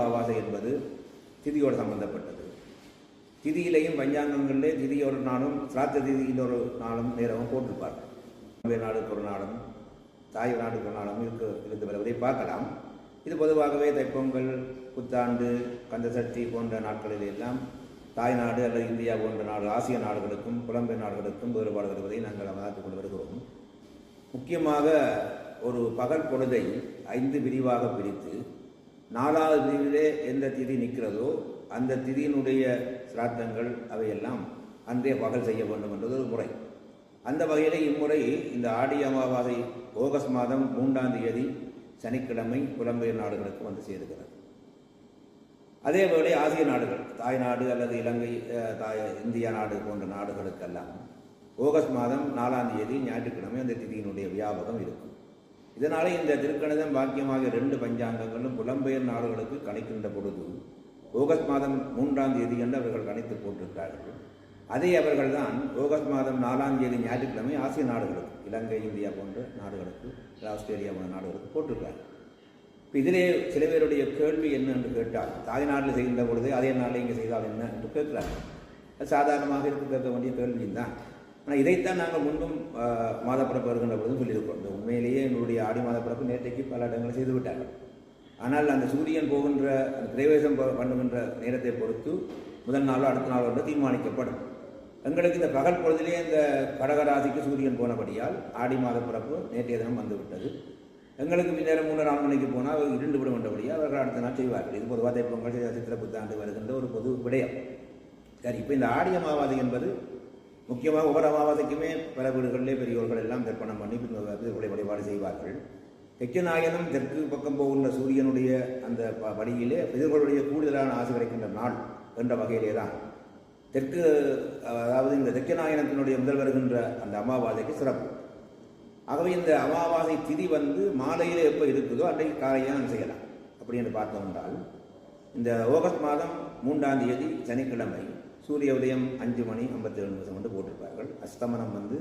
அமாவாசை என்பது திதியோடு சம்பந்தப்பட்டது. திதியிலையும் பஞ்சாங்கங்களிலே திதி ஒரு நாளும் சிராத்த திதி இன்னொரு நாளும் நேரமும் போட்டிருப்பார்கள். அம்பே நாடுக்கு ஒரு நாளும் தாய் நாடுக்கு ஒரு நாளும் இருந்து வருவதை பார்க்கலாம். இது பொதுவாகவே தைப்பொங்கல், புத்தாண்டு, கந்தசஷ்டி போன்ற நாட்களில் எல்லாம் தாய்நாடு அல்லது இந்தியா போன்ற நாடு ஆசிய நாடுகளுக்கும் புலம்பெயர் நாடுகளுக்கும் வேறுபாடு வருவதை நாங்கள் அவதானித்துக் கொண்டு வருகிறோம். முக்கியமாக ஒரு பகல் பொழுதை 5 பிரிவாக பிரித்து 4வது பிரிவிலே எந்த திதி நிற்கிறதோ அந்த திதியினுடைய சிராத்தங்கள் அவையெல்லாம் அன்றே பகல் செய்ய வேண்டும் என்றது ஒரு முறை. அந்த வகையிலே இம்முறை இந்த ஆடி அமாவாசை ஆகஸ்ட் மாதம் 3ஆம் தேதி சனிக்கிழமை புலம்பெயர் நாடுகளுக்கு வந்து சேருகிறது. அதேவேளை ஆசிய நாடுகள் தாய்நாடு அல்லது இலங்கை இந்தியா நாடு போன்ற நாடுகளுக்கெல்லாம் ஆகஸ்ட் மாதம் 4ஆம் தேதி ஞாயிற்றுக்கிழமை அந்த திதியினுடைய வியாபகம் இருக்கும். இதனாலே இந்த திருக்கணிதம் பாக்கியமாக 2 பஞ்சாங்கங்களும் புலம்பெயர் நாடுகளுக்கு கணிக்கின்ற பொழுது ஆகஸ்ட் மாதம் 3ஆம் தேதி என்று அவர்கள் கணித்து போட்டிருக்கிறார்கள். அதே அவர்கள் தான் ஆகஸ்ட் மாதம் 4ஆம் தேதி ஞாயிற்றுக்கிழமை ஆசிய நாடுகளுக்கு இலங்கை இந்தியா போன்ற நாடுகளுக்கு ஆஸ்திரேலியா போன்ற நாடுகளுக்கு போட்டிருக்கிறார்கள். இப்போ இதிலே சில பேருடைய கேள்வி என்ன என்று கேட்டால் தாய்நாட்டில் செய்கின்ற பொழுது அதே நாளில் இங்கே செய்தால் என்ன என்று கேட்கிறார்கள். அது சாதாரணமாக கேட்க வேண்டிய கேள்வியும் தான். ஆனால் இதைத்தான் நாங்கள் முன்பும் மாதப்பிறப்பு வருகின்ற பொழுதும் சொல்லியிருக்கோம். இந்த உண்மையிலேயே எங்களுடைய ஆடி மாதப்பிறப்பு நேற்றைக்கு பல இடங்களில் செய்து விட்டார்கள். ஆனால் அந்த சூரியன் போகின்ற அந்த பிரவேசம் பண்ணுகின்ற நேரத்தை பொறுத்து முதல் நாளோ அடுத்த நாளோ என்று தீர்மானிக்கப்படும். எங்களுக்கு இந்த பகல் பொழுதிலே இந்த கடகராசிக்கு சூரியன் போனபடியால் ஆடி மாத பிறப்பு நேற்றைய தினம் வந்துவிட்டது. எங்களுக்கு பின்னேரம் 3-4 மணிக்கு போனால் அவர் 2 விடும் என்றபடியாக அவர்கள் அடுத்த நாள் செய்வார்கள். இது பொதுவாக தைப்பொங்கல் சித்திரை புத்தாண்டு வருகின்ற ஒரு பொது விடயம். சரி, இப்போ இந்த ஆடி அமாவாசை என்பது முக்கியமாக ஒவ்வொரு அமாவாசைக்குமே பல வீடுகளிலே பெரியோர்கள் எல்லாம் தர்ப்பணம் பண்ணி வழிபாடு செய்வார்கள். தெற்கநாயனம் தெற்கு பக்கம் போகின்ற சூரியனுடைய அந்த வழியிலே பிதர்களுடைய கூடுதலான ஆசை கிடைக்கின்ற நாள் என்ற வகையிலே தான் தெற்கு, அதாவது இந்த தெற்கநாயனத்தினுடைய முதல் வருகின்ற அந்த அமாவாசைக்கு சிறப்பு. ஆகவே இந்த அமாவாசை திதி வந்து மாலையில் எப்போ இருக்குதோ அன்றைக்கு காலையாக நம்ம செய்யலாம். அப்படி என்று பார்த்தோம் என்றால் இந்த ஆகஸ்ட் மாதம் 3ஆம் தேதி சனிக்கிழமை சூரிய உதயம் 5:57 வந்து போட்டிருப்பார்கள். அஸ்தமனம் வந்து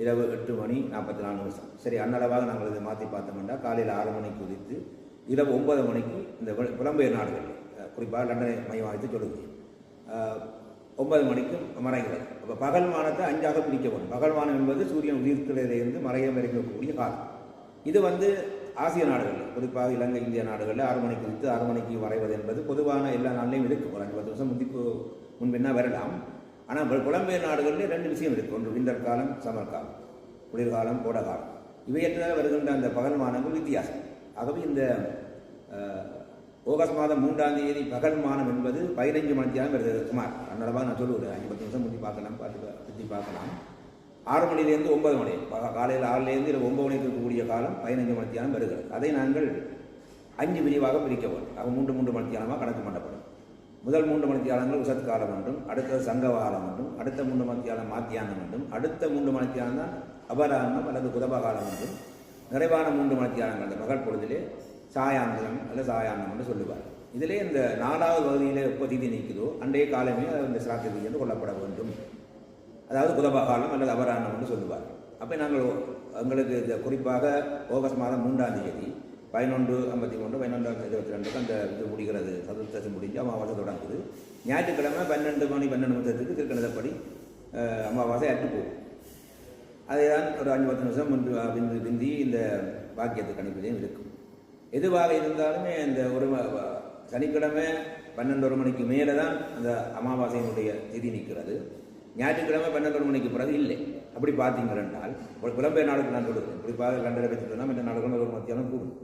இரவு 8:44. சரி, அன்னளவாக நாங்கள் இதை மாற்றி பார்த்தோம்னா காலையில் 6 மணிக்கு உதித்து இரவு 9 மணிக்கு இந்த புலம்பெயர் நாடுகள் குறிப்பாக லண்டனை மையமாக சொல்லுது 9 மணிக்கு மறைகிறது. அப்போ பகல் வானத்தை 5ஆக பிரிக்க வேண்டும். பகல் வானம் என்பது சூரியன் உதிர்க்கிறதிலிருந்து மறையம் இருக்கக்கூடிய காலம். இது வந்து ஆசிய நாடுகளில் குறிப்பாக இலங்கை இந்திய நாடுகளில் 6 மணிக்கு உதித்து 6 மணிக்கு மறைவது என்பது பொதுவான எல்லா நாள்லையும் இருக்கும். ஒரு 5-10 வருஷம் முன்பின்னா வரலாம். ஆனால் புலம்பெயர் நாடுகளில் 2 விஷயம் இருக்குது. ஒன்று விண்டர் காலம், சமர் காலம், குளிர்காலம், கோடைக்காலம். இவையற்ற வருகின்ற அந்த பகல் மானங்கள் வித்தியாசம். ஆகவே இந்த ஆகஸ்ட் மாதம் 3ஆம் தேதி பகல் மானம் என்பது 15 மணித்தியாலும் வருது. சுமார் அன்னளவாக நான் சொல்லுவேன். 5-10 நிமிஷம் முந்தி பார்க்கலாம் 6 மணிலேருந்து 9 மணி, காலையில் 6லேருந்து இரவு 9 மணிக்கு இருக்கக்கூடிய காலம் 15 மணித்தியாலம் வருகிறது. அதை நாங்கள் 5 பிரிவாக பிரிக்க வேண்டும். அது 3 மணித்தியாலமாக கணக்கு பண்ணப்படும். முதல் 3 மணித்தியாலங்கள் உசத் காலம் என்றும், அடுத்த சங்ககாலம் என்றும், அடுத்த 3 மணித்தியாலம் மாத்தியானம் என்றும், அடுத்த 3 மணித்தியாலம் தான் அபராணம் அல்லது குதபகாலம் என்றும், நிறைவான 3 மணித்தியாலங்கள் அந்த பகல் பொழுதிலே சாயாந்திரம் அல்லது சாயாந்தம் என்று சொல்லுவார். இதிலே இந்த 4வது பகுதியில் எப்போ திதி நீக்குதோ அன்றைய காலமே இந்த சிராத்த திதி என்று கொள்ளப்பட வேண்டும். அதாவது குதபகாலம் அல்லது அபராணம் என்று சொல்லுவார். அப்போ நாங்கள் எங்களுக்கு இந்த குறிப்பாக ஆகஸ்ட் மாதம் 3ஆம் தேதி 11:53 11:22 அந்த இது முடிகிறது. சதுர்த்தசி முடிஞ்சு அமாவாசை தொடங்குது. ஞாயிற்றுக்கிழமை 12 மணி 12 நிமிஷத்துக்கு திருக்கணிதப்படி அமாவாசை அட்டு போகும். அதே தான் ஒரு 5-10 நிமிஷம் பிந்தி இந்த பாக்கியத்து கணிப்பிலையும் இருக்கும். எதுவாக இருந்தாலுமே இந்த ஒரு சனிக்கிழமை 12 மணிக்கு மேலே தான் அந்த அமாவாசையினுடைய திதி நிற்கிறது. ஞாயிற்றுக்கிழமை 12 மணிக்கு பிறகு இல்லை. அப்படி பார்த்தீங்கன்னா ஒரு புலம்பெயர் நாடுக்கு நான் கொடுக்குறேன். குறிப்பாக லண்டனை வச்சுட்டோம்னா மற்ற நாடுகளும் ஒரு மத்தியானம் கூடும்.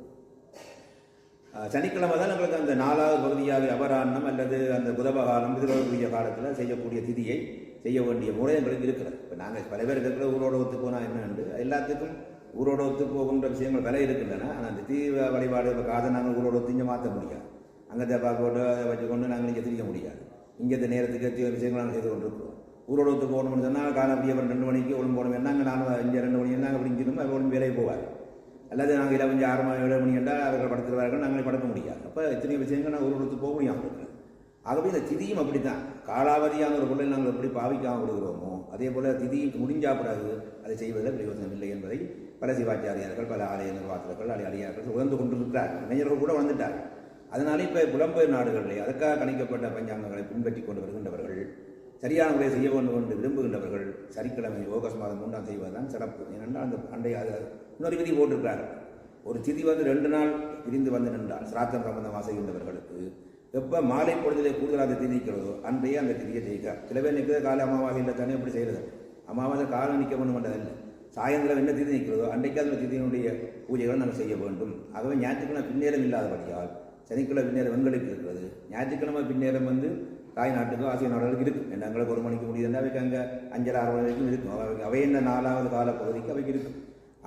சனிக்கிழமை தான் எங்களுக்கு அந்த 4வது பகுதியாக அபராணம் அல்லது அந்த புதபகாலம் பிதர்களுடைய காலத்தில் செய்யக்கூடிய திதியை செய்ய வேண்டிய முறை எங்களுக்கு இருக்கிறது. இப்போ நாங்கள் பல பேர் இருக்கிற ஊரோட ஒத்து போனால் என்னென்று எல்லாத்துக்கும் ஊரோட ஒத்து போகின்ற விஷயங்கள் விலை இருக்கின்றன. ஆனால் அந்த தீ வழிபாடு காதை நாங்கள் ஊரோட ஒத்து இங்கே மாற்ற முடியாது. அங்கே தேப்பாக்கோட்டு வச்சுக்கொண்டு நாங்கள் இங்கே திரிக்க முடியாது. இங்கே இந்த நேரத்துக்கு விஷயங்கள் நாங்கள் செய்து கொண்டிருக்கிறோம். ஊரோட ஒத்து போகணும்னு சொன்னால் காலம் அப்படியே 2 மணிக்கு ஒழுங்கு போகணும். என்னங்க நாங்கள் இங்கே 2 மணி நாங்கள் அப்படி இங்கிருந்தோம் அது ஒழுங்கு வேலையை போவார். அல்லது நாங்கள் 11 6 மணி 7 மணி என்றால் அவர்கள் படுத்துருவார்கள், நாங்களே படுக்க முடியாது. அப்போ எத்தனை விஷயங்கள் நாங்கள் ஊரோட ஒத்து போக முடியாமல் இருக்கிறது. ஆகவே இந்த திதியும் அப்படி தான் காலாவதியான ஒரு பொருளை நாங்கள் எப்படி பாவிக்காமல் விடுகிறோமோ அதே போல் திதி முடிஞ்சா பிறகு அதை செய்வதில் பிரயோஜனம் இல்லை என்பதை பல சிவாச்சாரியார்கள் பல ஆலய நிர்வாகர்கள் அடியார்கள் உணர்ந்து கொண்டிருக்கிறார். இளைஞர்கள் கூட வந்துட்டார். அதனால இப்போ புலம்பெயர் நாடுகளிலே அதற்காக கணிக்கப்பட்ட பஞ்சாங்கங்களை பின்பற்றி கொண்டு வருகின்றவர்கள் சரியான முறையை செய்ய வேண்டும் என்று விரும்புகின்றவர்கள் சனிக்கிழமை ஆகஸ்ட் மாதம் 3ஆம் செய்வதுதான் சிறப்பு. ஏனென்றால் அந்த அண்டை இன்னொரு விதி போட்டிருக்கிறார்கள். ஒரு திதி 2 நாள் பிரிந்து வந்து நின்றால் சிராத்தம் சம்பந்தமாக செய்கின்றவர்களுக்கு எப்போ மாலை பொழுதிலே கூடுதலாக திதி நிற்கிறதோ அன்றையே அந்த திதியை ஜெயிக்க. சில பேர் நிற்கிறது காலை அமாவாசையில் தானே எப்படி செய்கிறது, அமாவாசை காலம் நிற்க வேண்டும் என்றதில்லை. சாயந்தரம் என்ன திதி நிற்கிறதோ அன்றைக்கு அந்த திதியினுடைய பூஜைகளை நாங்கள் செய்ய வேண்டும். ஆகவே ஞாயிற்றுக்கிழமை பின்னேறம் இல்லாதபடியால் சனிக்கிழமை பின்னேறம் எங்களுக்கு இருக்கிறது. ஞாயிற்றுக்கிழமை பின்னேறம் தாய் நாட்டுக்கோ ஆசிய நாடுகளுக்கு இருக்கும். எங்களுக்கு 1 மணிக்கு முடியுதுன்னா அவைக்கு அங்கே 5:30 வரைக்கும் இருக்கும். அவை இந்த 4வது கால பகுதிக்கு அவைக்கு இருக்கும்.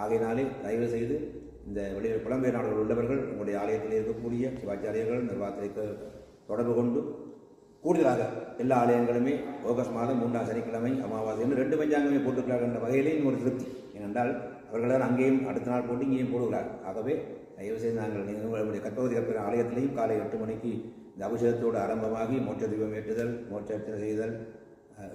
ஆகையினாலே தயவு செய்து இந்த வெளியில் புலம்பெயர் நாடுகள் உள்ளவர்கள் உங்களுடைய ஆலயத்தில் இருக்கக்கூடிய சிவாச்சாரியர்கள் நிர்வாகத்திற்கு தொடர்பு கொண்டு கூடுதலாக எல்லா ஆலயங்களுமே ஆகஸ்ட் மாதம் 3ஆம் சனிக்கிழமை அமாவாசை என்று 2 பஞ்சாங்கமே போட்டுக்கிறார்கள் என்ற வகையிலே ஒரு திருப்தி. ஏனென்றால் அவர்களால் அங்கேயும் அடுத்த நாள் போட்டு இங்கேயும் போடுகிறார்கள். ஆகவே தயவு செய்து நாங்கள் உங்களுடைய கற்பவதி கற்பிற ஆலயத்திலையும் காலை 8 மணிக்கு இந்த அபிஷேகத்தோடு ஆரம்பமாகி மோட்ச தீபம் ஏற்றுதல், மோட்சர்ச்சனை செய்தல்,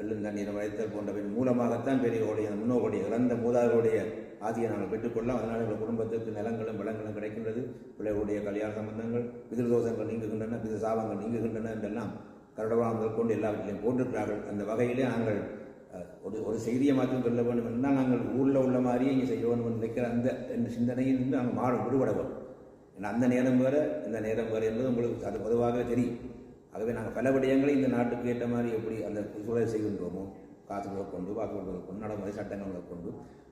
எழுந்தண்ணீர் வளைத்தல் போன்றவற்றின் மூலமாகத்தான் பெரியவருடைய முன்னோருடைய இறந்த மூதாதையருடைய ஆதியை நாங்கள் பெற்றுக்கொள்ளலாம். அதனால் எங்கள் குடும்பத்திற்கு நிலங்களும் வளங்களும் கிடைக்கின்றது. பிள்ளைகளுடைய கல்யாண சம்பந்தங்கள், பிதிர்தோஷங்கள் நீங்குகின்றன, பிதிர் சாபங்கள் நீங்குகின்றன என்றெல்லாம் கருடவாமல் கொண்டு எல்லாவற்றிலையும் போட்டிருக்கிறார்கள். அந்த வகையிலே நாங்கள் ஒரு செய்தியை மாற்றம் சொல்ல வேண்டும் என்றால் நாங்கள் ஊரில் உள்ள மாதிரியே இங்கே செய்ய வேண்டும் என்று நினைக்கிற அந்த சிந்தனையில் இருந்து நாங்கள் மாறும் விடுபட வேண்டும். ஏன்னா அந்த நேரம் வேறு இந்த நேரம் வேறு என்பது உங்களுக்கு அது பொதுவாகவே தெரியும். ஆகவே நாங்கள் பல விடயங்களை இந்த நாட்டுக்கு ஏற்ற மாதிரி எப்படி அந்த சூழல் செய்கின்றோமோ, காசுகளை கொண்டு வாக்குறுதிகளை கொண்டு நடைமுறை சட்டங்களை கொண்டு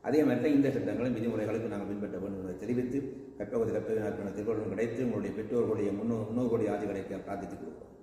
அதே மாதிரி இந்த சட்டங்களும் விதிமுறைகளுக்கு நாங்கள் பின்பற்ற வேண்டும் என்பதை தெரிவித்து கற்பகதி கற்பக திருவள்ளுவர் கிடைத்து உங்களுடைய பெற்றோர்களுடைய முன்னோர்களுடைய ஆட்சி கிடைக்க பிரார்த்தித்துக் கொடுக்கிறோம்.